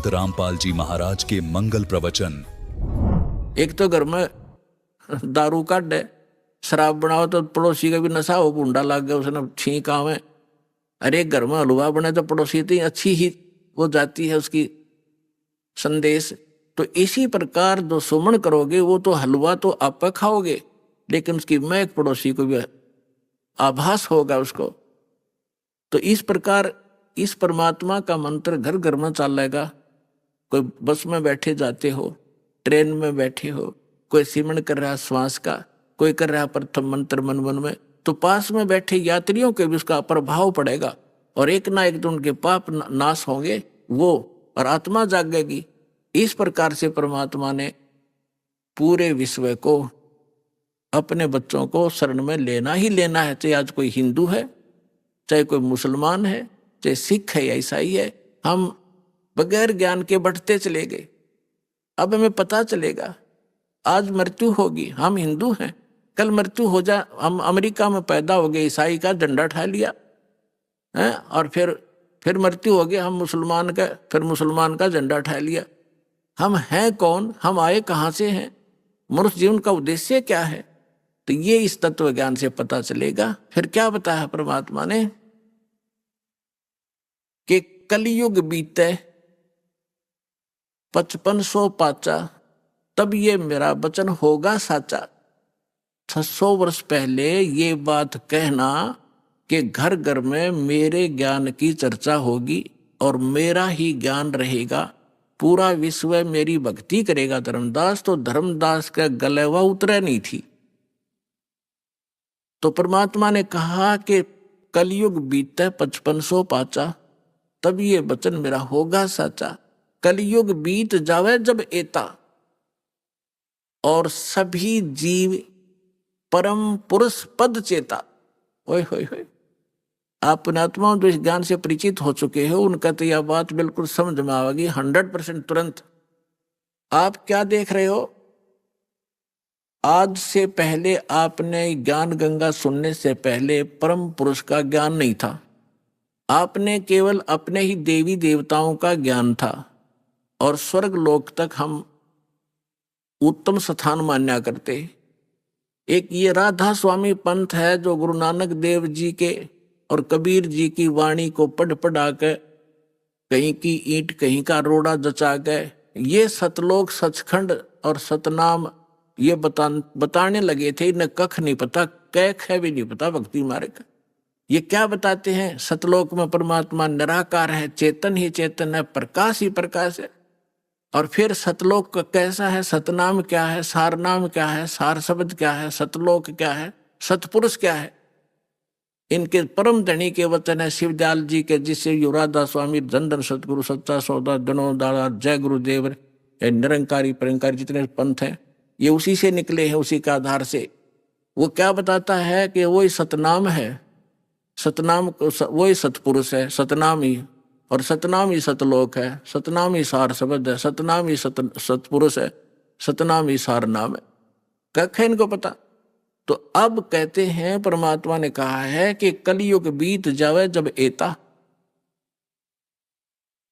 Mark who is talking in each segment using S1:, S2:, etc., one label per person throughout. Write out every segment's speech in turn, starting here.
S1: संत रामपाल जी महाराज के मंगल प्रवचन।
S2: एक तो घर में दारू काट है, शराब बनाओ तो पड़ोसी का भी नशा हो, गुंडा लग गया उसने छींक आवे। अरे एक घर में हलवा बने तो पड़ोसी इतनी अच्छी ही वो जाती है उसकी संदेश। तो इसी प्रकार जो सुमन करोगे वो तो हलवा तो आप खाओगे, लेकिन उसकी महक पड़ोसी को भी आभास होगा उसको। तो इस प्रकार इस परमात्मा का मंत्र घर घर में चलेगा। कोई बस में बैठे जाते हो, ट्रेन में बैठे हो, कोई सिमरन कर रहा श्वास का, कोई कर रहा प्रथम मंत्र मन मन में, तो पास में बैठे यात्रियों के भी उसका प्रभाव पड़ेगा और एक ना एक दिन उनके पाप नाश होंगे वो, और आत्मा जागेगी। इस प्रकार से परमात्मा ने पूरे विश्व को अपने बच्चों को शरण में लेना ही लेना है। चाहे आज कोई हिंदू है, चाहे कोई मुसलमान है, चाहे सिख है या ईसाई है, हम बगैर ज्ञान के बढ़ते चले गए। अब हमें पता चलेगा आज मृत्यु होगी, हम हिंदू हैं, कल मृत्यु हो जा, हम अमेरिका में पैदा हो गए, ईसाई का झंडा उठा लिया है, और फिर मृत्यु हो गया, हम मुसलमान का, फिर मुसलमान का झंडा उठा लिया। हम हैं कौन, हम आए कहाँ से हैं, मनुष्य जीवन का उद्देश्य क्या है, तो ये इस तत्व ज्ञान से पता चलेगा। फिर क्या बताया परमात्मा ने कि कलयुग बीते 5500 पाचा, तब ये मेरा वचन होगा साचा। 600 वर्ष पहले ये बात कहना कि घर घर में मेरे ज्ञान की चर्चा होगी और मेरा ही ज्ञान रहेगा, पूरा विश्व मेरी भक्ति करेगा धर्मदास, तो धर्मदास का गलेवा उतरा नहीं थी। तो परमात्मा ने कहा कि कलयुग बीते 5500 पाचा, तब ये वचन मेरा होगा साचा। कलयुग बीत जावे जब एता, और सभी जीव परम पुरुष पद चेता। ओए होए होए, आप पुण्यात्माओं जो इस ज्ञान से परिचित हो चुके हो, उनका तो यह बात बिल्कुल समझ में आएगी 100% तुरंत। आप क्या देख रहे हो, आज से पहले आपने ज्ञान गंगा सुनने से पहले परम पुरुष का ज्ञान नहीं था, आपने केवल अपने ही देवी देवताओं का ज्ञान था, और स्वर्ग लोक तक हम उत्तम स्थान मान्या करते। एक ये राधा स्वामी पंथ है जो गुरु नानक देव जी के और कबीर जी की वाणी को पढ़ पढ़ा के कहीं की ईंट कहीं का रोड़ा जचा गए, ये सतलोक सचखंड और सतनाम ये बताने लगे थे। इन्हें कख नहीं पता, कैख है भी नहीं पता भक्ति मार्ग। ये क्या बताते हैं, सतलोक में परमात्मा निराकार है, चेतन ही चेतन है, प्रकाश ही प्रकाश है। और फिर सतलोक कैसा है, सतनाम क्या है, सारनाम क्या है, सार शब्द क्या है, सतलोक क्या है, सतपुरुष क्या है, इनके परम धनी के वचन है शिवदयाल जी के, जिससे युवराधा स्वामी धन धन सतगुरु सच्चा सौदा धनो दादा जय गुरुदेव निरंकारी परंकारी जितने पंथ हैं ये उसी से निकले हैं, उसी के आधार से। वो क्या बताता है कि वही सतनाम है, सतनाम वही सतपुरुष है, सतनाम ही, और सतनाम ही सतलोक है, सतनाम ही सार शब्द है, सतनाम ही सतपुरुष है, सतनाम ही सार नाम है। कख है इनको पता। तो अब कहते हैं परमात्मा ने कहा है कि कलयुग बीत जावे जब एता,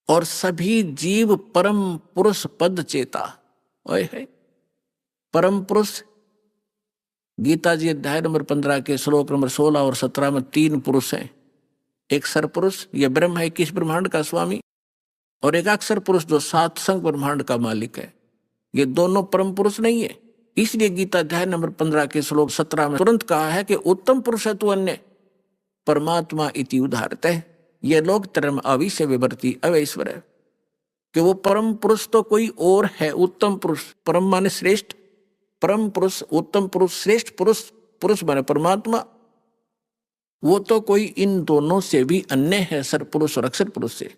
S2: और सभी जीव परम पुरुष पद चेता। ओए है परम पुरुष, गीता जी अध्याय नंबर 15 के श्लोक नंबर 16 और 17 में 3 पुरुष हैं। एक सरपुरुष, यह ब्रह्म है 21 ब्रह्मांड का स्वामी, और एक अक्षर पुरुष जो 7 संग ब्रह्मांड का मालिक है। ये दोनों परम पुरुष नहीं है, इसलिए गीता अध्याय नंबर 15 के श्लोक 17 में तुरंत कहा है कि उत्तम पुरुष है तू अन्य परमात्मा इति उदाहरत है, ये लोग धर्म अविश्य विवर्ती अवैश्वर है, कि वो परम पुरुष तो कोई और है। उत्तम पुरुष, परम माने श्रेष्ठ, परम पुरुष, उत्तम पुरुष, श्रेष्ठ पुरुष, पुरुष माने परमात्मा, वो तो कोई इन दोनों से भी अन्य है, सरपुरुष और अक्षर पुरुष से।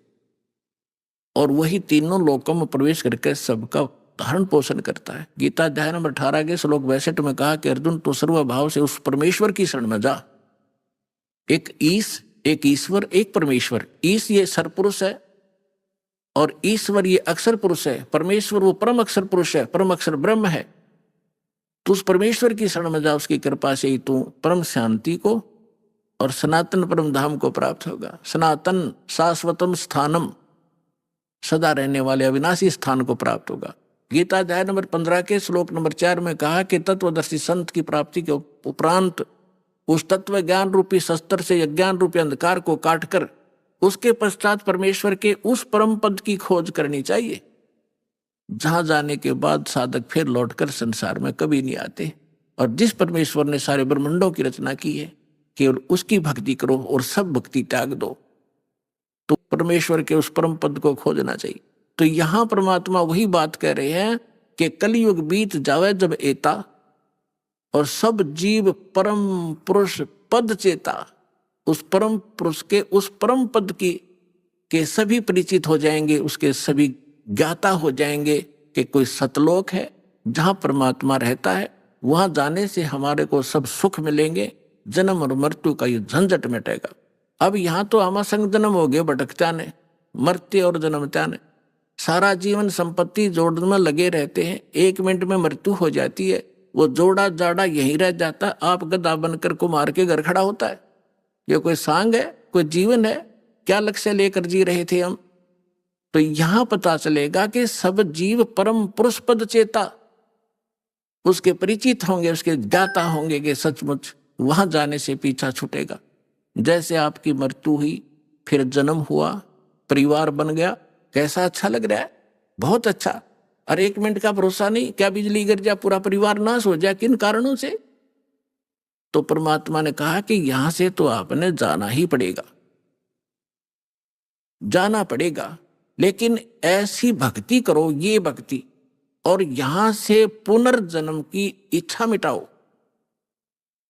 S2: और वही तीनों लोकों में प्रवेश करके सबका धारण पोषण करता है। गीता अध्याय नंबर 18 के श्लोक 62 में कहा कि अर्जुन तो सर्वभाव से उस परमेश्वर की शरण में जा। एक ईश, एक ईश्वर, एक परमेश्वर। ईश ये सरपुरुष है और ईश्वर ये अक्षर पुरुष है। परमेश्वर वो परम अक्षर पुरुष है, परम अक्षर ब्रह्म है। तो उस परमेश्वर की शरण में जा, उसकी कृपा से ही तू परम शांति को और सनातन परम धाम को प्राप्त होगा। सनातन शाश्वतम स्थानम, सदा रहने वाले अविनाशी स्थान को प्राप्त होगा। गीता अध्याय नंबर 15 के श्लोक नंबर 4 में कहा कि तत्वदर्शी संत की प्राप्ति के उपरांत उस तत्व ज्ञान रूपी शस्त्र से अज्ञान रूपी अंधकार को काटकर उसके पश्चात परमेश्वर के उस परम पद की खोज करनी चाहिए, जहां जाने के बाद साधक फिर लौटकर संसार में कभी नहीं आते। और जिस परमेश्वर ने सारे ब्रह्मांडों की रचना की है, केवल उसकी भक्ति करो और सब भक्ति त्याग दो, तो परमेश्वर के उस परम पद को खोजना चाहिए। तो यहां परमात्मा वही बात कह रहे हैं कि कलयुग बीत जावे जब एता, और सब जीव परम पुरुष पद चेता, उस परम पुरुष के उस परम पद की के सभी परिचित हो जाएंगे, उसके सभी ज्ञाता हो जाएंगे कि कोई सतलोक है जहां परमात्मा रहता है, वहां जाने से हमारे को सब सुख मिलेंगे, जन्म और मृत्यु का ये झंझट मिटेगा। अब यहाँ तो आमा संग जन्म हो गए भटकता ने, मरते और जन्मता ने, सारा जीवन संपत्ति जोड़ने में लगे रहते हैं, 1 मिनट में मृत्यु हो जाती है, वो जोड़ा जाड़ा यहीं रह जाता, आप गधा बनकर कुमार के घर खड़ा होता है। ये कोई सांग है, कोई जीवन है? क्या लक्ष्य लेकर जी रहे थे हम? तो यहां पता चलेगा कि सब जीव परम पुरुष पद चेता, उसके परिचित होंगे, उसके ज्ञाता होंगे कि सचमुच वहां जाने से पीछा छूटेगा। जैसे आपकी मृत्यु हुई, फिर जन्म हुआ, परिवार बन गया, कैसा अच्छा लग रहा है, बहुत अच्छा। और 1 मिनट का भरोसा नहीं, क्या बिजली गिर जाए पूरा परिवार नाश हो जाए, किन कारणों से? तो परमात्मा ने कहा कि यहां से तो आपने जाना ही पड़ेगा, जाना पड़ेगा, लेकिन ऐसी भक्ति करो, ये भक्ति, और यहां से पुनर्जन्म की इच्छा मिटाओ।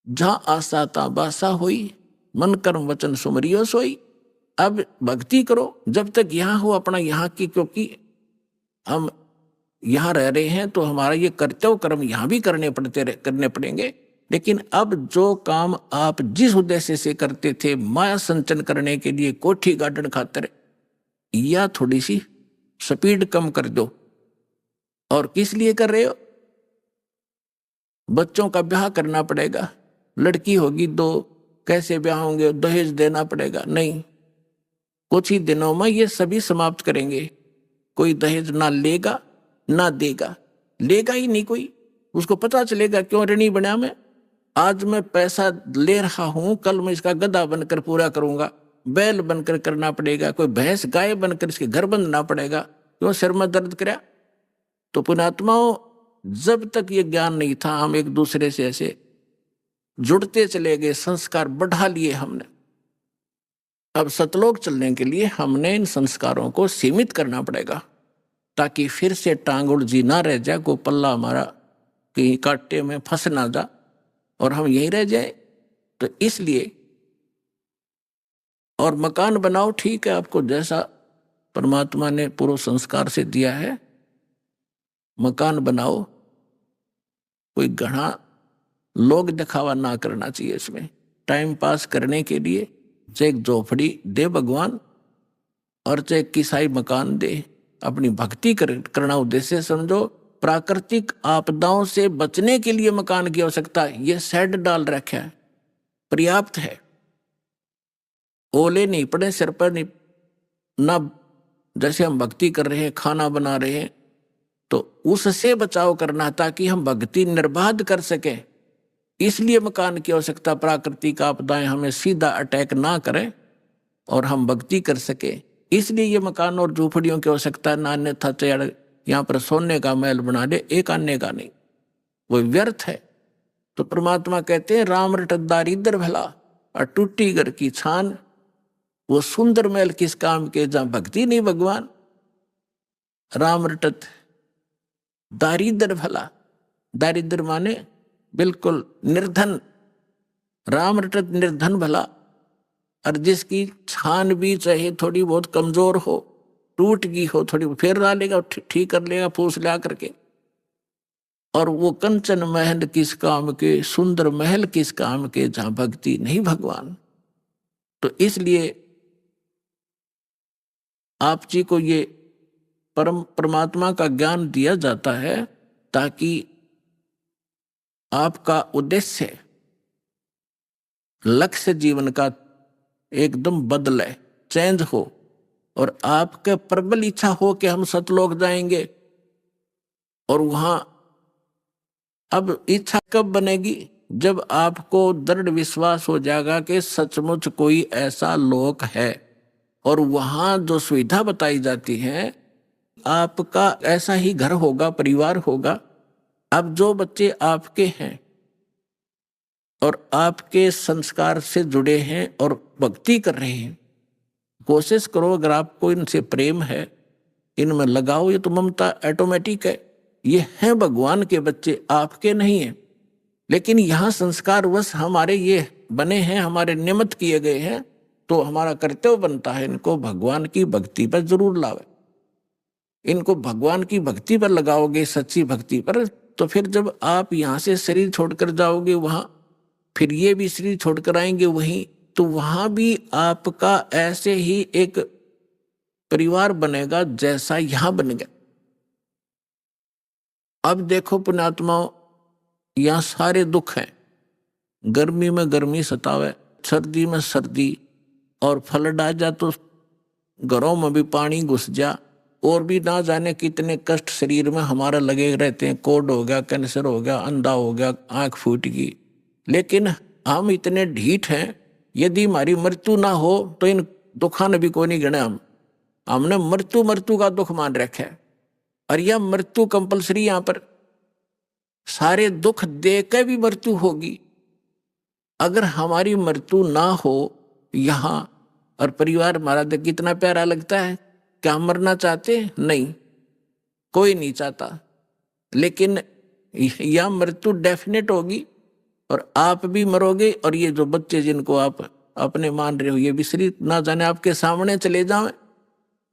S2: जहां आशा ता बासा हुई, मन कर्म वचन सुमरियो सोई। अब भक्ति करो जब तक यहाँ हो अपना यहाँ की, क्योंकि हम यहाँ रह रहे हैं तो हमारा ये कर्तव्य कर्म यहाँ भी करने पड़ेंगे। लेकिन अब जो काम आप जिस उद्देश्य से करते थे, माया संचन करने के लिए, कोठी गार्डन खातर, या थोड़ी सी स्पीड कम कर दो। और किस लिए कर रहे हो? बच्चों का ब्याह करना पड़ेगा, लड़की होगी 2, कैसे ब्याह होंगे, दहेज देना पड़ेगा। नहीं, कुछ ही दिनों में ये सभी समाप्त करेंगे। कोई दहेज ना लेगा ना देगा, लेगा ही नहीं कोई। उसको पता चलेगा क्यों ऋणी बना मैं, आज मैं पैसा ले रहा हूं, कल मैं इसका गधा बनकर पूरा करूंगा, बैल बनकर करना पड़ेगा, कोई भैंस गाय बनकर इसके घर बंधना पड़ेगा, क्यों सिर में दर्द कराया। तो पुण्यात्माओं, जब तक ये ज्ञान नहीं था, हम एक दूसरे से ऐसे जुड़ते चले गए, संस्कार बढ़ा लिए हमने। अब सतलोक चलने के लिए हमने इन संस्कारों को सीमित करना पड़ेगा, ताकि फिर से टांग उलझी ना रह जाए, को पल्ला हमारा कहीं कांटे में फंस ना जा और हम यहीं रह जाए। तो इसलिए, और मकान बनाओ, ठीक है, आपको जैसा परमात्मा ने पूर्व संस्कार से दिया है मकान बनाओ, कोई घना लोग दिखावा ना करना चाहिए इसमें। टाइम पास करने के लिए चाहे एक झोपड़ी दे भगवान, और चाहे किसाई मकान दे, अपनी भक्ति करना उद्देश्य समझो। प्राकृतिक आपदाओं से बचने के लिए मकान की आवश्यकता है, ये शेड डाल रखा है, पर्याप्त है। ओले नहीं पड़े सिर पर, नहीं ना, जैसे हम भक्ति कर रहे हैं, खाना बना रहे हैं, तो उससे बचाव करना ताकि हम भक्ति निर्बाध कर सकें। इसलिए मकान की आवश्यकता, प्राकृतिक आपदाएं हमें सीधा अटैक ना करें और हम भक्ति कर सके, इसलिए ये मकान और झूपड़ियों की आवश्यकता। ना अन्यथा चाहे यहाँ पर सोने का महल बना दे, एक आने का नहीं, वो व्यर्थ है। तो परमात्मा कहते हैं, राम रटत दारिद्र भला और टूटी घर की छान, वो सुंदर महल किस काम के जहां भक्ति नहीं भगवान। राम रटत दारिद्र भला, दारिद्र माने बिल्कुल निर्धन, राम रटत निर्धन भला। और जिसकी छान भी चाहे थोड़ी बहुत कमजोर हो, टूट गई हो, थोड़ी फिर ला लेगा, ठीक कर लेगा फूस ला करके। और वो कंचन महल किस काम के, सुंदर महल किस काम के जहां भक्ति नहीं भगवान। तो इसलिए आप जी को ये परमात्मा का ज्ञान दिया जाता है ताकि आपका उद्देश्य, लक्ष्य जीवन का एकदम बदले, चेंज हो। और आपके प्रबल इच्छा हो कि हम सतलोक जाएंगे, और वहां अब इच्छा कब बनेगी? जब आपको दृढ़ विश्वास हो जाएगा कि सचमुच कोई ऐसा लोक है, और वहां जो सुविधा बताई जाती है आपका ऐसा ही घर होगा, परिवार होगा। अब जो बच्चे आपके हैं और आपके संस्कार से जुड़े हैं और भक्ति कर रहे हैं, कोशिश करो, अगर आपको इनसे प्रेम है, इनमें लगाओ। ये तो ममता ऑटोमेटिक है, ये हैं भगवान के बच्चे, आपके नहीं है। लेकिन यहाँ संस्कार वश हमारे ये बने हैं, हमारे निमित्त किए गए हैं, तो हमारा कर्तव्य बनता है इनको भगवान की भक्ति पर जरूर लावे। इनको भगवान की भक्ति पर लगाओगे, सच्ची भक्ति पर, तो फिर जब आप यहाँ से शरीर छोड़कर जाओगे वहां, फिर ये भी शरीर छोड़कर आएंगे वहीं, तो वहां भी आपका ऐसे ही एक परिवार बनेगा जैसा यहां बन गया। अब देखो पुण्यात्माओं, यहाँ सारे दुख हैं। गर्मी में गर्मी सतावे, सर्दी में सर्दी, और फ्लड आ जा तो घरों में भी पानी घुस जा, और भी ना जाने कितने कष्ट शरीर में हमारा लगे रहते हैं। कोढ़ हो गया, कैंसर हो गया, अंधा हो गया, आंख फूट गई। लेकिन हम इतने ढीठ हैं, यदि हमारी मृत्यु ना हो तो इन दुखा ने भी कोई नहीं गिने। हमने मृत्यु मृत्यु का दुख मान रखा है, और यह मृत्यु कंपलसरी, यहाँ पर सारे दुख दे के भी मृत्यु होगी। अगर हमारी मृत्यु ना हो यहाँ, और परिवार हमारा देख कितना प्यारा लगता है, क्या हम मरना चाहते? नहीं, कोई नहीं चाहता। लेकिन यह मृत्यु डेफिनेट होगी, और आप भी मरोगे, और ये जो बच्चे जिनको आप अपने मान रहे हो, ये भी शरीर ना जाने आपके सामने चले जाएं।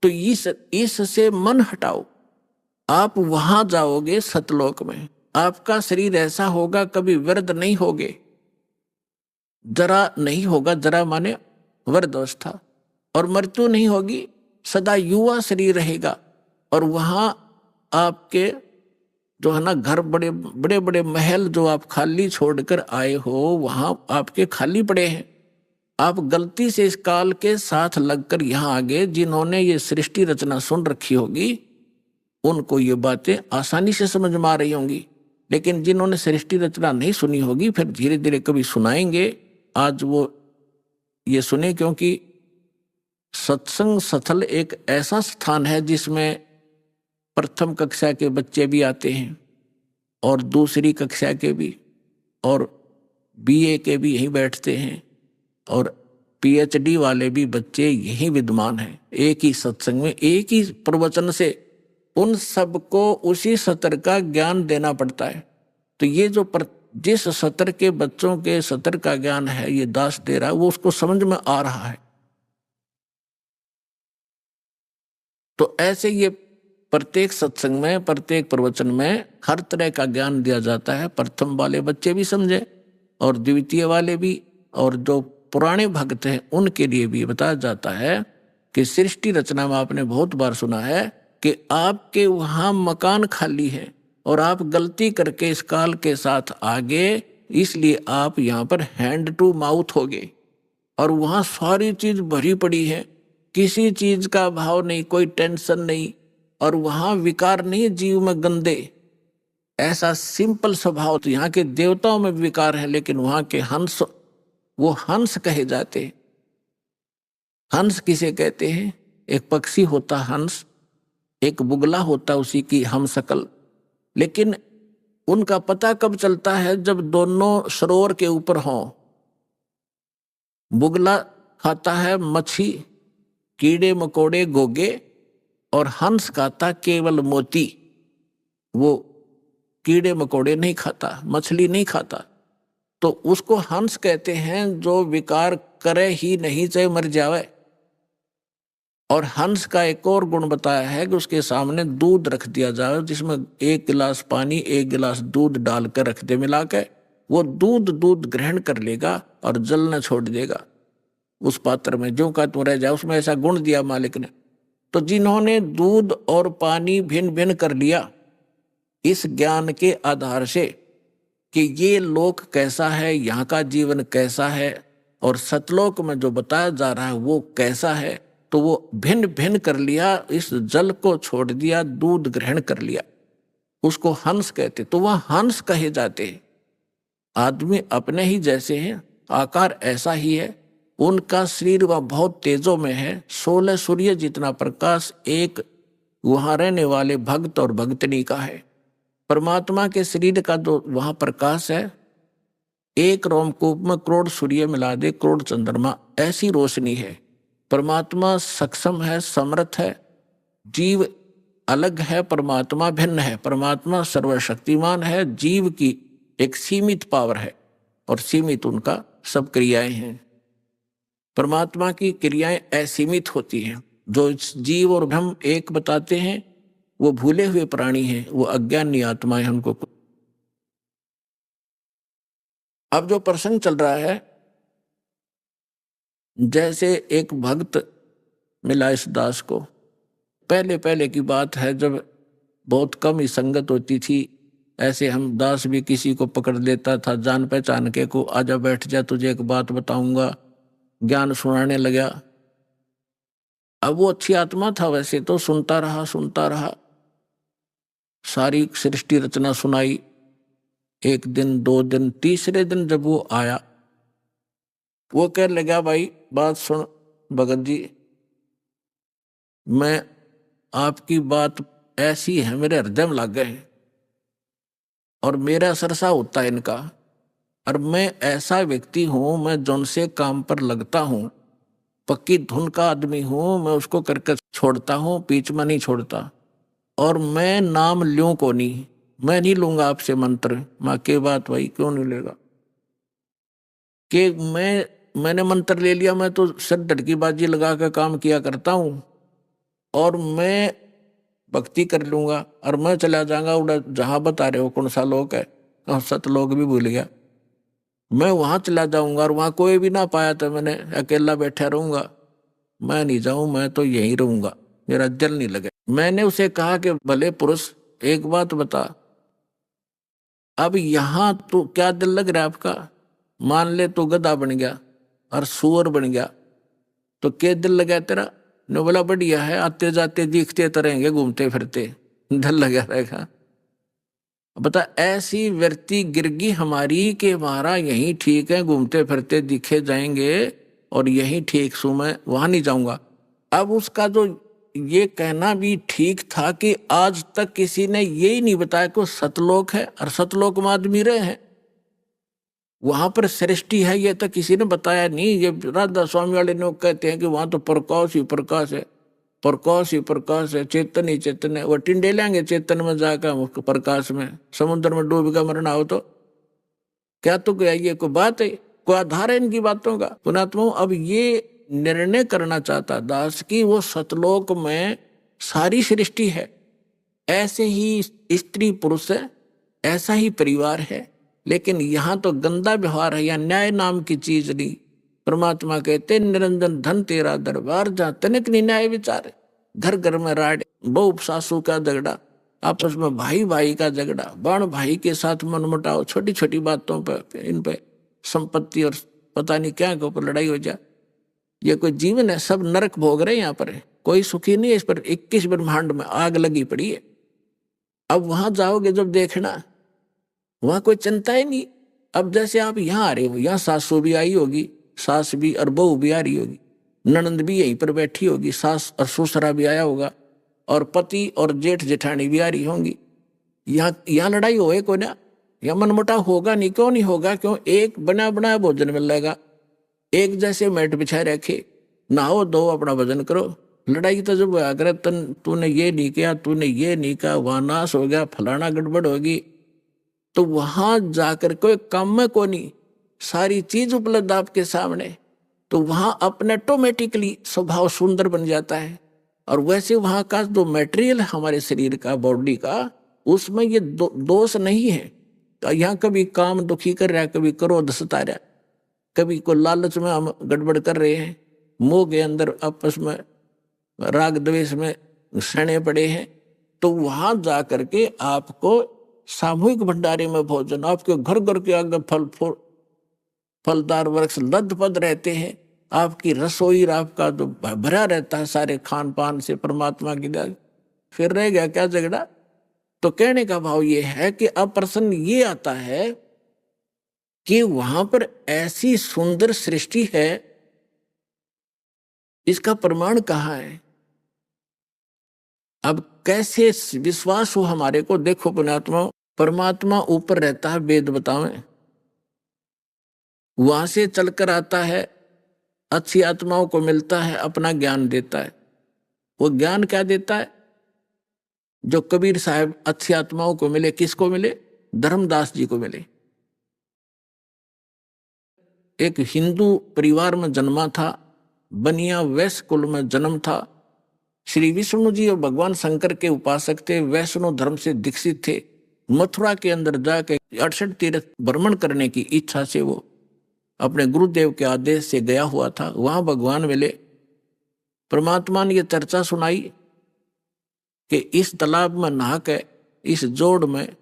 S2: तो इससे मन हटाओ, आप वहां जाओगे सतलोक में, आपका शरीर ऐसा होगा, कभी वृद्ध नहीं होगे, जरा नहीं होगा, जरा माने वृद्ध अवस्था, और मृत्यु नहीं होगी, सदा युवा शरीर रहेगा। और वहां आपके जो है ना घर, बड़े बड़े बड़े महल जो आप खाली छोड़कर आए हो, वहां आपके खाली पड़े हैं। आप गलती से इस काल के साथ लगकर यहाँ आ गए। जिन्होंने ये सृष्टि रचना सुन रखी होगी उनको ये बातें आसानी से समझ में आ रही होंगी, लेकिन जिन्होंने सृष्टि रचना नहीं सुनी होगी, फिर धीरे धीरे कभी सुनाएंगे। आज वो ये सुने, क्योंकि सत्संग स्थल एक ऐसा स्थान है जिसमें प्रथम कक्षा के बच्चे भी आते हैं, और दूसरी कक्षा के भी, और बीए के भी यहीं बैठते हैं, और पीएचडी वाले भी बच्चे यहीं विद्यमान हैं। एक ही सत्संग में, एक ही प्रवचन से उन सबको उसी सत्र का ज्ञान देना पड़ता है। तो ये जो जिस सत्र के बच्चों के सत्र का ज्ञान है ये दास दे रहा है, वो उसको समझ में आ रहा है। तो ऐसे ये प्रत्येक सत्संग में, प्रत्येक प्रवचन में हर तरह का ज्ञान दिया जाता है। प्रथम वाले बच्चे भी समझे, और द्वितीय वाले भी, और जो पुराने भक्त हैं उनके लिए भी बताया जाता है कि सृष्टि रचना में आपने बहुत बार सुना है कि आपके वहां मकान खाली है, और आप गलती करके इस काल के साथ आगे, इसलिए आप यहाँ पर हैंड टू माउथ हो गए, और वहां सारी चीज भरी पड़ी है, किसी चीज का भाव नहीं, कोई टेंशन नहीं, और वहां विकार नहीं जीव में गंदे, ऐसा सिंपल स्वभाव। तो यहाँ के देवताओं में विकार है, लेकिन वहां के हंस, वो हंस कहे जाते हैं। हंस किसे कहते हैं? एक पक्षी होता हंस, एक बुगला होता उसी की हम शकल। लेकिन उनका पता कब चलता है? जब दोनों सरोवर के ऊपर हों। बुगला खाता है मच्छी, कीड़े मकोड़े, गोगे, और हंस खाता केवल मोती। वो कीड़े मकोड़े नहीं खाता, मछली नहीं खाता, तो उसको हंस कहते हैं जो विकार करे ही नहीं, चाहे मर जावे। और हंस का एक और गुण बताया है कि उसके सामने दूध रख दिया जाए, जिसमें 1 गिलास पानी 1 गिलास दूध डालकर रख दे मिला के, वो दूध ग्रहण कर लेगा और जल न छोड़ देगा उस पात्र में, जो का तो रह जाए। उसमें ऐसा गुण दिया मालिक ने। तो जिन्होंने दूध और पानी भिन्न भिन्न कर लिया इस ज्ञान के आधार से कि ये लोक कैसा है, यहाँ का जीवन कैसा है, और सतलोक में जो बताया जा रहा है वो कैसा है, तो वो भिन्न भिन्न कर लिया, इस जल को छोड़ दिया, दूध ग्रहण कर लिया, उसको हंस कहते। तो वह हंस कहे जाते हैं। आदमी अपने ही जैसे हैं, आकार ऐसा ही है, उनका शरीर वह बहुत तेजों में है, 16 सूर्य जितना प्रकाश एक वहां रहने वाले भक्त और भक्तनी का है। परमात्मा के शरीर का जो वहां प्रकाश है, एक रोमकूप में करोड़ सूर्य मिला दे, करोड़ चंद्रमा, ऐसी रोशनी है। परमात्मा सक्षम है, समर्थ है, जीव अलग है, परमात्मा भिन्न है। परमात्मा सर्वशक्तिमान है, जीव की एक सीमित पावर है और सीमित उनका सब क्रियाएं हैं। परमात्मा की क्रियाएं असीमित होती हैं। जो जीव और ब्रह्म एक बताते हैं वो भूले हुए प्राणी हैं, वो अज्ञानी आत्माएं हैं। उनको अब जो प्रसंग चल रहा है, जैसे एक भक्त मिला इस दास को, पहले पहले की बात है जब बहुत कम ही संगत होती थी, ऐसे हम दास भी किसी को पकड़ लेता था जान पहचान के, को आजा बैठ जा तुझे एक बात बताऊंगा, ज्ञान सुनाने लगा। अब वो अच्छी आत्मा था वैसे तो, सुनता रहा, सारी सृष्टि रचना सुनाई। एक दिन, 2 दिन, तीसरे दिन जब वो आया, वो कह लगा भाई बात सुन भगत जी, मैं आपकी बात ऐसी है, मेरे हृदय में लग गए और मेरा सरसा होता है इनका, और मैं ऐसा व्यक्ति हूं, मैं जौन से काम पर लगता हूं, पक्की धुन का आदमी हूं, मैं उसको करके छोड़ता हूं, बीच में नहीं छोड़ता। और मैं नाम लूं को नहीं, मैं नहीं लूंगा आपसे मंत्र। माँ के बात भाई क्यों नहीं लेगा, कि मैंने मंत्र ले लिया, मैं तो सर डटकी बाजी लगा कर काम किया करता हूं और मैं भक्ति कर लूंगा और मैं चला जाऊंगा उड़ा, जहां बता रहे हो कौन सा लोक है, सतलोक भी भूल गया, मैं वहां चला जाऊंगा और वहां कोई भी ना पाया तो मैंने अकेला बैठा रहूंगा। मैं नहीं जाऊं, मैं तो यहीं रहूंगा, मेरा दिल नहीं लगे। मैंने उसे कहा कि भले पुरुष एक बात बता, अब यहां तो क्या दिल लग रहा है आपका? मान ले तो गधा बन गया और सुअर बन गया तो क्या दिल लगा तेरा? ने बोला बढ़िया है, आते जाते दिखते तो रहेंगे, घूमते फिरते दिल लगा रहेगा। बता ऐसी व्यक्ति गिरगी हमारी के हमारा यही ठीक है, घूमते फिरते दिखे जाएंगे और यही ठीक सू, मैं वहां नहीं जाऊंगा। अब उसका जो ये कहना भी ठीक था कि आज तक किसी ने यही नहीं बताया कि सतलोक है और सतलोक में आदमी रहे हैं, वहां पर सृष्टि है, ये तो किसी ने बताया नहीं। ये राधा स्वामी वाले लोग कहते हैं कि वहां तो प्रकाश ही प्रकाश है, प्रकाश ही प्रकाश है, चेतन ही चेतन है। वो टिंडे लेंगे चेतन में जाकर प्रकाश में, समुद्र में डूब का मरना हो तो क्या? तो क्या ये कोई बात है, कोई आधार है इनकी बातों का? पुणात्मा अब ये निर्णय करना चाहता दास की वो सतलोक में सारी सृष्टि है, ऐसे ही स्त्री पुरुष है, ऐसा ही परिवार है, लेकिन यहाँ तो गंदा व्यवहार है, या न्याय नाम की चीज नहीं। परमात्मा कहते निरंजन धन तेरा दरबार, जहाँ तनिक नहीं न्याय विचार, घर घर में राड, बहू सासू का झगड़ा, आपस में भाई भाई का झगड़ा, बाण भाई के साथ मनमुटाव, छोटी छोटी बातों पर इन पे संपत्ति और पता नहीं क्या के ऊपर लड़ाई हो जाए। ये कोई जीवन है? सब नरक भोग रहे हैं यहाँ पर, कोई सुखी नहीं है। इस पर 21 ब्रह्मांड में आग लगी पड़ी है। अब वहां जाओगे जब देखना, वहां कोई चिंता ही नहीं। अब जैसे आप यहाँ आ रहे हो, यहाँ सासू भी आई होगी, सास भी और बहू भी आ रही होगी, ननंद भी यहीं पर बैठी होगी, सास और ससुरा भी आया होगा, और पति और जेठ जेठानी भी आ रही होंगी। यहाँ लड़ाई होए को ना, यहाँ मनमुटाव होगा नहीं। क्यों नहीं होगा? क्यों? एक बना बनाया भोजन मिलेगा, एक जैसे मैट बिछाए रखे, नहाओ धो अपना भजन करो। लड़ाई तो जब अगर तूने ये नहीं किया, तूने ये नहीं कहा, वहां नाश हो गया, फलाना गड़बड़ होगी, तो वहां जाकर कोई काम में को नहीं, सारी चीज उपलब्ध आपके सामने, तो वहां अपने ऑटोमेटिकली स्वभाव सुंदर बन जाता है। और वैसे वहां का जो मटेरियल है हमारे शरीर का, बॉडी का, उसमें ये दोष नहीं है। तो यहाँ कभी काम दुखी कर रहा है, कभी क्रोध सता रहा है, कभी को लालच में हम गड़बड़ कर रहे हैं, मोह के अंदर आपस में राग द्वेष में सड़े पड़े हैं, तो वहां जाकर के आपको सामूहिक भंडारे में भोजन, आपके घर घर के आगे फलदार वृक्ष लदपद रहते हैं, आपकी रसोई और आपका जो भरा रहता है सारे खान पान से परमात्मा की दया, फिर रह गया क्या झगड़ा। तो कहने का भाव ये है कि अप्रसन्न ये आता है कि वहां पर ऐसी सुंदर सृष्टि है, इसका प्रमाण कहाँ है। अब कैसे विश्वास हो हमारे को। देखो पुण्यात्मा, परमात्मा ऊपर रहता है, वेद बतावें, वहां से चलकर आता है, अच्छी आत्माओं को मिलता है, अपना ज्ञान देता है। वो ज्ञान क्या देता है? जो कबीर साहब अच्छी आत्माओं को मिले, किसको मिले? धर्मदास जी को मिले। एक हिंदू परिवार में जन्मा था, बनिया वैश्य कुल में जन्म था। श्री विष्णु जी और भगवान शंकर के उपासक थे, वैष्णव धर्म से दीक्षित थे। मथुरा के अंदर जाके 68 तीर्थ भ्रमण करने की इच्छा से वो अपने गुरुदेव के आदेश से गया हुआ था। वहां भगवान मिले। परमात्मा ने यह चर्चा सुनाई कि इस तालाब में नहा के, इस जोड़ में,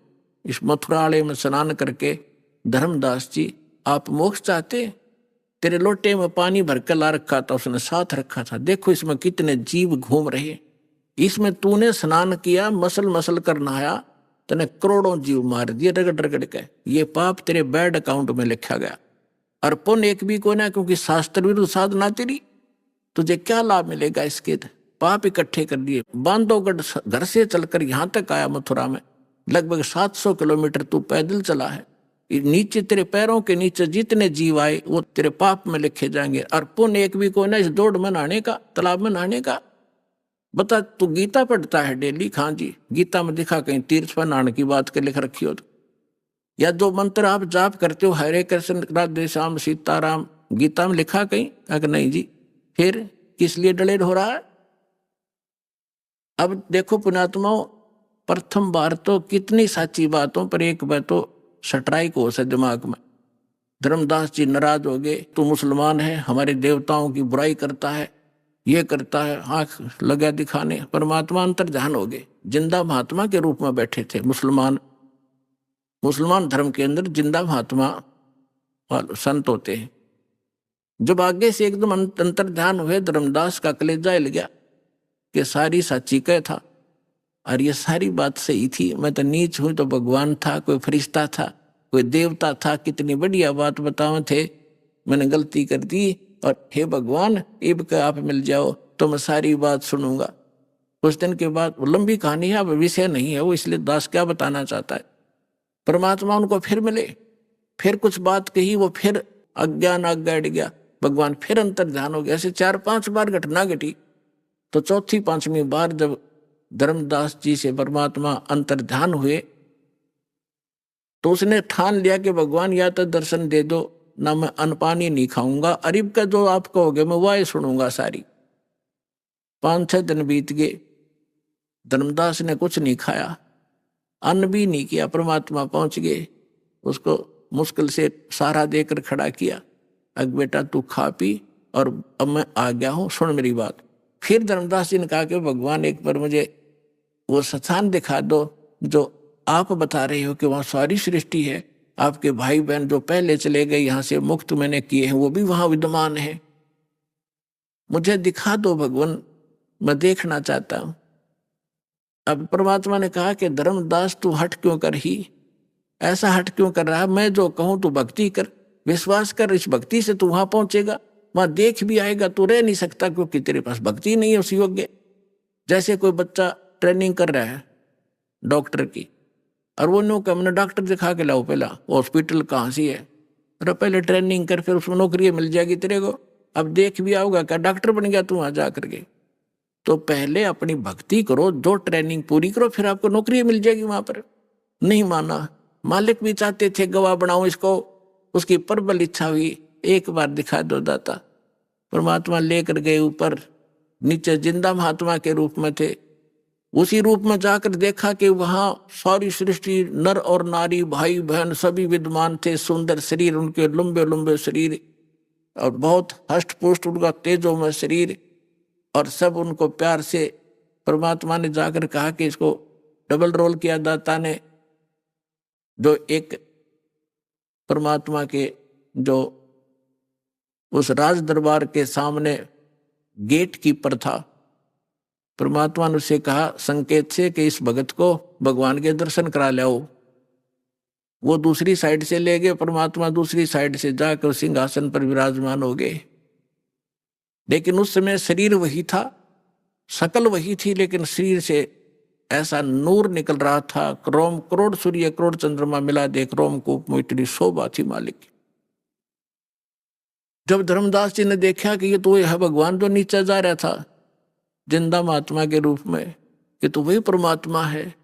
S2: इस मथुरालय में स्नान करके, धर्मदास जी आप मोक्ष चाहते? तेरे लोटे में पानी भर के ला रखा था, उसने साथ रखा था, देखो इसमें कितने जीव घूम रहे, इसमें तूने स्नान किया, मसल मसल कर नहाया, तने करोड़ों जीव मार दिए रगड़ रगड़ के, ये पाप तेरे बैड अकाउंट में लिखा गया। और पुण्य एक भी को ना, क्योंकि शास्त्र विरुद्ध साधना तेरी, तुझे क्या लाभ मिलेगा इसके? पाप इकट्ठे कर दिए। बांधवगढ़ घर से चलकर यहां तक आया मथुरा में, लगभग 700 किलोमीटर तू पैदल चला है। नीचे तेरे पैरों के नीचे जितने जीव आए वो तेरे पाप में लिखे जाएंगे। और पुण्य एक भी को ना इस दौड़ में नहाने का, तालाब में नहाने का। बता, तू गीता पढ़ता है डेली? हाँ जी। गीता में दिखा कहीं तीर्थ पर नहाने की बात के लिख रखी हो तो? या जो मंत्र आप जाप करते हो, हरे कृष्ण राधे श्याम सीताराम, गीता में लिखा कहीं? अगर नहीं जी, फिर किस लिए डलेड हो रहा है? अब देखो पुण्यात्माओं, प्रथम बार तो कितनी साची बातों पर एक बार तो सटराई को से दिमाग में। धर्मदास जी नाराज हो गए, तू मुसलमान है, हमारे देवताओं की बुराई करता है, ये करता है, आंख लगा दिखाने। परमात्मा अंतर ध्यान हो गए, जिंदा महात्मा के रूप में बैठे थे। मुसलमान धर्म के अंदर जिंदा महात्मा संत होते हैं। जब आगे से एकदम अंतर ध्यान हुए, धर्मदास का कलेजा हिल गया कि सारी साची कह था, और ये सारी बात सही थी। मैं तो नीच हूं तो भगवान था, कोई फरिश्ता था, कोई देवता था, कितनी बढ़िया बात बतावे थे, मैंने गलती कर दी। और हे भगवान, इब का आप मिल जाओ तो मैं सारी बात सुनूंगा। कुछ दिन के बाद, वो लंबी कहानी है, अब विषय नहीं है वो, इसलिए दास क्या बताना चाहता है। परमात्मा उनको फिर मिले, फिर कुछ बात कही, वो फिर अज्ञान आग बैठ गया। भगवान फिर अंतर ध्यान हो गया। ऐसे 4-5 बार घटना घटी। तो चौथी 5वीं बार जब धर्मदास जी से परमात्मा अंतर ध्यान हुए, तो उसने ठान लिया कि भगवान या तो दर्शन दे दो, ना मैं अन्न पानी नहीं खाऊंगा, अरिब का जो आप कहोगे मैं वाह सुनूंगा सारी। 5-6 दिन बीत गए, धर्मदास ने कुछ नहीं खाया, अन्न भी नहीं किया। परमात्मा पहुंच गए, उसको मुश्किल से सहारा देकर खड़ा किया। अग बेटा तू खा पी, और अब मैं आ गया हूं, सुन मेरी बात। फिर धर्मदास जी ने कहा कि भगवान एक बार मुझे वो स्थान दिखा दो जो आप बता रहे हो कि वहाँ सारी सृष्टि है, आपके भाई बहन जो पहले चले गए यहाँ से मुक्त मैंने किए हैं वो भी वहाँ विद्यमान है, मुझे दिखा दो भगवान, मैं देखना चाहता हूँ। अब परमात्मा ने कहा कि धर्मदास तू हट क्यों कर ही, ऐसा हट क्यों कर रहा है? मैं जो कहूँ तू भक्ति कर, विश्वास कर, इस भक्ति से तू वहां पहुंचेगा, वहां देख भी आएगा। तू रह नहीं सकता क्योंकि तेरे पास भक्ति नहीं है उस योग्य। जैसे कोई बच्चा ट्रेनिंग कर रहा है डॉक्टर की, और वो नो मैंने डॉक्टर दिखा के लाओ, पहला हॉस्पिटल कहाँ सी है, अरे पहले ट्रेनिंग कर, फिर उसमें नौकरी मिल जाएगी तेरे को। अब देख भी आओगा क्या डॉक्टर बन गया तू वहां जा करके? तो पहले अपनी भक्ति करो, जो ट्रेनिंग पूरी करो, फिर आपको नौकरी मिल जाएगी वहां पर। नहीं माना, मालिक भी चाहते थे गवाह बनाओ इसको, उसकी प्रबल इच्छा हुई, एक बार दिखा दो दाता। परमात्मा लेकर गए ऊपर, नीचे जिंदा महात्मा के रूप में थे। उसी रूप में जाकर देखा कि वहां सारी सृष्टि, नर और नारी, भाई बहन सभी विद्यमान थे। सुंदर शरीर उनके, लंबे लंबे शरीर, और बहुत हष्ट पुष्ट उनका तेजोमय शरीर, और सब उनको प्यार से परमात्मा ने जाकर कहा कि इसको डबल रोल किया दाता ने, जो एक परमात्मा के जो उस राज दरबार के सामने गेट कीपर था। परमात्मा ने उसे कहा संकेत से कि इस भगत को भगवान के दर्शन करा लाओ। वो दूसरी साइड से ले गए, परमात्मा दूसरी साइड से जाकर सिंहासन पर विराजमान हो गए। लेकिन उस समय शरीर वही था, शकल वही थी, लेकिन शरीर से ऐसा नूर निकल रहा था, क्रोम करोड़ सूर्य करोड़ चंद्रमा मिला दे क्रोम को इतनी शोभा थी मालिक की। जब धर्मदास जी ने देखा कि ये तो यह भगवान जो नीचे जा रहा था जिंदा महात्मा के रूप में, ये तो वही परमात्मा है,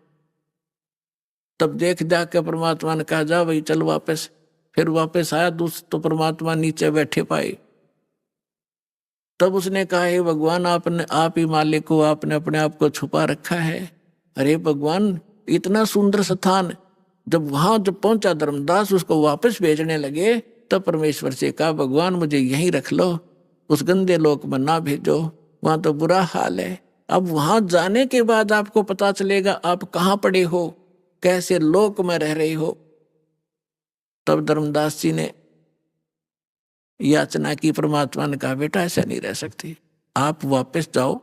S2: तब देख जाके परमात्मा ने कहा जा भाई चल वापस। फिर वापस आया तो परमात्मा नीचे बैठे पाए। तब उसने कहा हे भगवान, आपने आप ही मालिक हो, आपने अपने आप को छुपा रखा है। अरे भगवान, इतना सुंदर स्थान। जब पहुंचा धर्मदास उसको वापस भेजने लगे, तब परमेश्वर से कहा भगवान मुझे यहीं रख लो, उस गंदे लोक में ना भेजो, वहां तो बुरा हाल है। अब वहां जाने के बाद आपको पता चलेगा आप कहाँ पड़े हो, कैसे लोक में रह रहे हो। तब धर्मदास जी ने याचना की। परमात्मा ने कहा बेटा ऐसा नहीं रह सकती, आप वापस जाओ,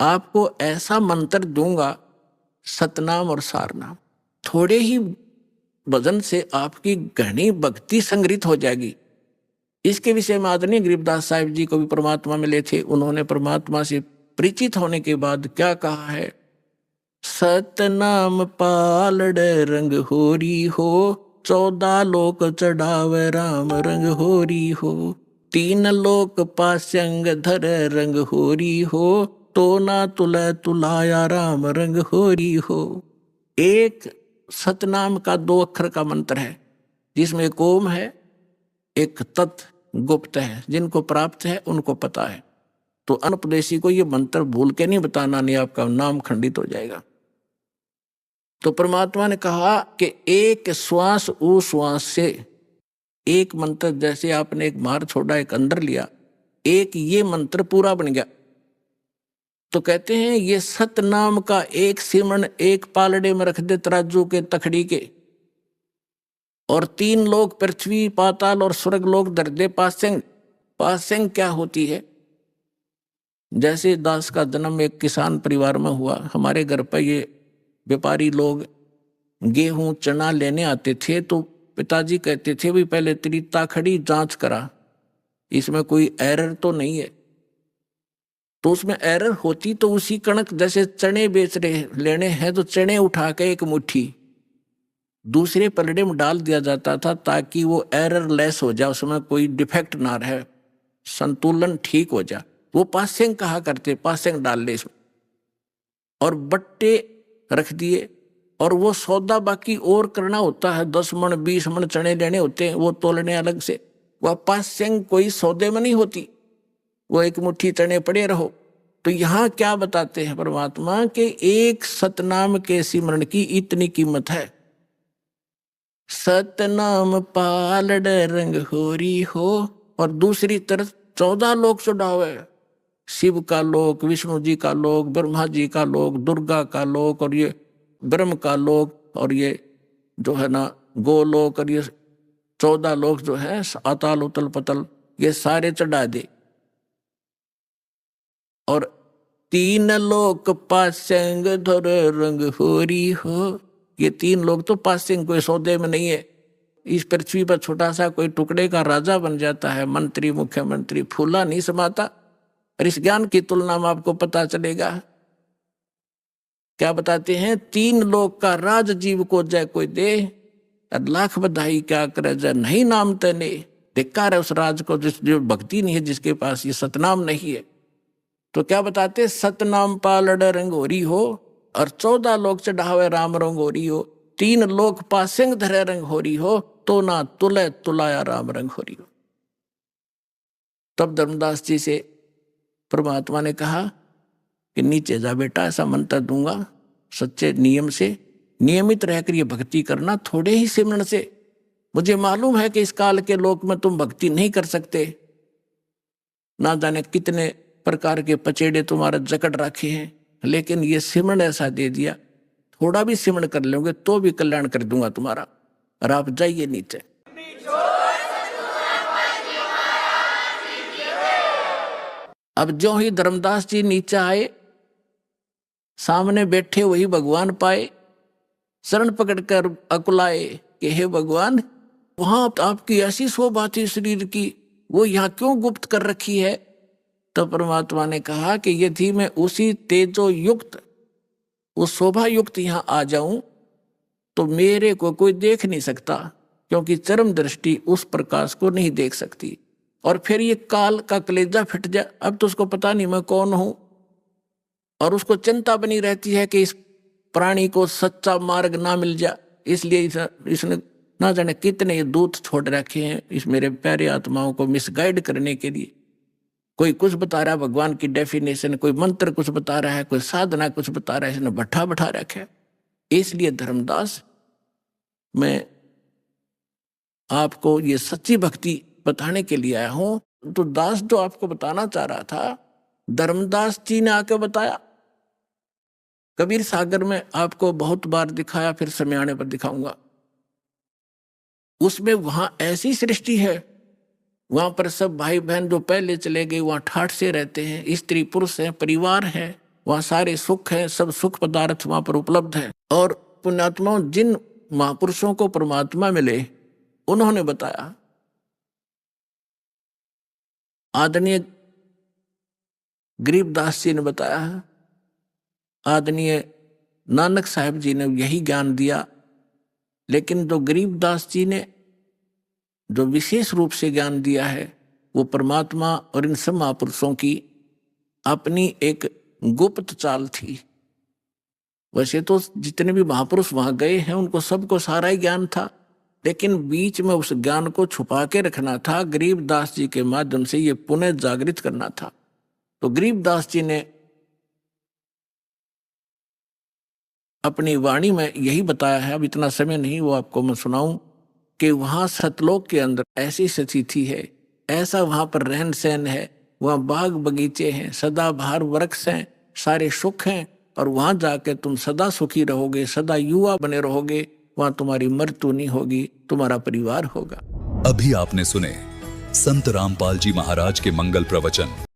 S2: आपको ऐसा मंत्र दूंगा सतनाम और सारनाम, थोड़े ही भजन से आपकी घनी भक्ति संग्रहित हो जाएगी। इसके विषय में आदरणीय गरीबदास साहिब जी को भी परमात्मा मिले थे। उन्होंने परमात्मा से परिचित होने के बाद क्या कहा है, सतनाम पालड़ रंग होरी हो, 14 लोक चढ़ावे राम रंग होरी हो, 3 लोक पास्यंग धर रंग होरी हो, तो ना तुले तुलाया राम रंग होरी हो। एक सतनाम का 2 अक्षर का मंत्र है, जिसमें एक ओम है, एक तत् गुप्त है, जिनको प्राप्त है उनको पता है। तो अनुपदेशी को ये मंत्र भूल के नहीं बताना, नहीं आपका नाम खंडित हो जाएगा। तो परमात्मा ने कहा कि एक श्वास उश्वास से एक मंत्र, जैसे आपने एक बाहर छोड़ा एक अंदर लिया, एक ये मंत्र पूरा बन गया। तो कहते हैं ये सतनाम का एक सिमरन एक पालड़े में रख दे तराजू के तखड़ी के, और 3 लोक पृथ्वी पाताल और स्वर्ग लोक धर दे पासेंग। पासेंग क्या होती है? जैसे दास का जन्म एक किसान परिवार में हुआ, हमारे घर पर ये व्यापारी लोग गेहूं चना लेने आते थे, तो पिताजी कहते थे भी पहले तेरी ताखड़ी जांच करा, इसमें कोई एरर तो नहीं है। तो उसमें एरर होती तो उसी कणक, जैसे चने बेच रहे लेने हैं तो चने उठा के एक मुट्ठी दूसरे पलड़े में डाल दिया जाता था, ताकि वो एरर लेस हो जाए, उसमें कोई डिफेक्ट ना रहे, संतुलन ठीक हो जाए। वो पासेंग कहा करते, पासेंग डाल ले इसमें, और बट्टे रख दिए। और वो सौदा बाकी और करना होता है, 10 मन 20 मन चने लेने होते हैं, वो तोलने अलग से। वह पासेंग कोई सौदे में नहीं होती, वो एक मुट्ठी चने पड़े रहो। तो यहाँ क्या बताते हैं परमात्मा के एक सतनाम के सिमरण की इतनी कीमत है। सतनाम पालड़ रंग होरी हो, और दूसरी तरफ 14 लोक चढ़ावे, शिव का लोक, विष्णु जी का लोक, ब्रह्मा जी का लोक, दुर्गा का लोक, और ये ब्रह्म का लोक, और ये जो है ना गोलोक, और ये 14 लोक जो है अताल उतल पतल, ये सारे चढ़ा दे। और 3 लोक पासेंग धर रंग होरी हो, ये 3 लोग तो पासेंग कोई सौदे में नहीं है। इस पृथ्वी पर छोटा सा कोई टुकड़े का राजा बन जाता है, मंत्री मुख्यमंत्री, फूला नहीं समाता। और इस ज्ञान की तुलना में आपको पता चलेगा, क्या बताते हैं, 3 लोक का राज जीव को जय कोई दे, लाख बधाई क्या करे जय नहीं नाम तने। धिक्कार है उस राज को जो भक्ति नहीं है, जिसके पास ये सतनाम नहीं है। तो क्या बताते, सतनाम पालड़ रंगोरी हो, और 14 लोक चढ़ावे राम रंगोरी हो, 3 लोक पासेंग धरे रंग होरी हो, तो ना तुले तुलाया राम रंग होरी हो। तब धर्मदास जी से परमात्मा ने कहा कि नीचे जा बेटा, ऐसा मंत्र दूंगा, सच्चे नियम से नियमित रहकर ये भक्ति करना, थोड़े ही सिमरन से। मुझे मालूम है कि इस काल के लोक में तुम भक्ति नहीं कर सकते, ना जाने कितने प्रकार के पचेड़े तुम्हारे जकड़ रखे हैं, लेकिन ये सिमरन ऐसा दे दिया, थोड़ा भी सिमरन कर लोगे तो भी कल्याण कर दूंगा तुम्हारा। और आप जाइए नीचे। अब जो ही धर्मदास जी नीचे आए, सामने बैठे वही भगवान पाए, शरण पकड़कर अकुलाए कि हे भगवान, वहां आपकी ऐसी शोभा थी शरीर की, वो यहाँ क्यों गुप्त कर रखी है? तो परमात्मा ने कहा कि यदि मैं उसी तेजो युक्त, उस शोभा युक्त यहाँ आ जाऊं तो मेरे को कोई देख नहीं सकता, क्योंकि चरम दृष्टि उस प्रकाश को नहीं देख सकती। और फिर ये काल का कलेजा फिट जाए, अब तो उसको पता नहीं मैं कौन हूं, और उसको चिंता बनी रहती है कि इस प्राणी को सच्चा मार्ग ना मिल जाए। इसलिए इसने ना जाने कितने ये दूत छोड़ रखे हैं इस मेरे प्यारे आत्माओं को मिसगाइड करने के लिए। कोई कुछ बता रहा है भगवान की डेफिनेशन, कोई मंत्र कुछ बता रहा है, कोई साधना कुछ बता रहा है, इसने भट्ठा बैठा रखा है। इसलिए धर्मदास, मैं आपको ये सच्ची भक्ति बताने के लिए आया हूं। तो दास जो आपको बताना चाह रहा था, धर्मदास जी ने आके बताया। कबीर सागर में आपको बहुत बार दिखाया, फिर समय आने पर दिखाऊंगा। उसमें वहां ऐसी सृष्टि है, वहां पर सब भाई बहन जो पहले चले गए वहां ठाठ से रहते हैं, स्त्री पुरुष है, परिवार है, वहां सारे सुख है, सब सुख पदार्थ वहां पर उपलब्ध है। और पुण्यात्माओं, जिन महापुरुषों को परमात्मा मिले उन्होंने बताया। आदरणीय गरीबदास जी ने बताया, आदरणीय नानक साहब जी ने यही ज्ञान दिया। लेकिन जो गरीबदास जी ने जो विशेष रूप से ज्ञान दिया है, वो परमात्मा और इन सब महापुरुषों की अपनी एक गुप्त चाल थी। वैसे तो जितने भी महापुरुष वहां गए हैं उनको सबको सारा ही ज्ञान था, लेकिन बीच में उस ज्ञान को छुपा के रखना था। गरीबदास जी के माध्यम से ये पुनः जागृत करना था। तो गरीबदास जी ने अपनी वाणी में यही बताया है, अब इतना समय नहीं वो आपको मैं सुनाऊं, कि वहां सतलोक के अंदर ऐसी स्थिति है, ऐसा वहां पर रहन सहन है, वहां बाग बगीचे हैं, सदाबहार वृक्ष हैं, सारे सुख हैं, और वहां जाके तुम सदा सुखी रहोगे, सदा युवा बने रहोगे। वहां तुम्हारी मृत्यु नहीं होगी, तुम्हारा परिवार होगा।
S1: अभी आपने सुने संत रामपाल जी महाराज के मंगल प्रवचन।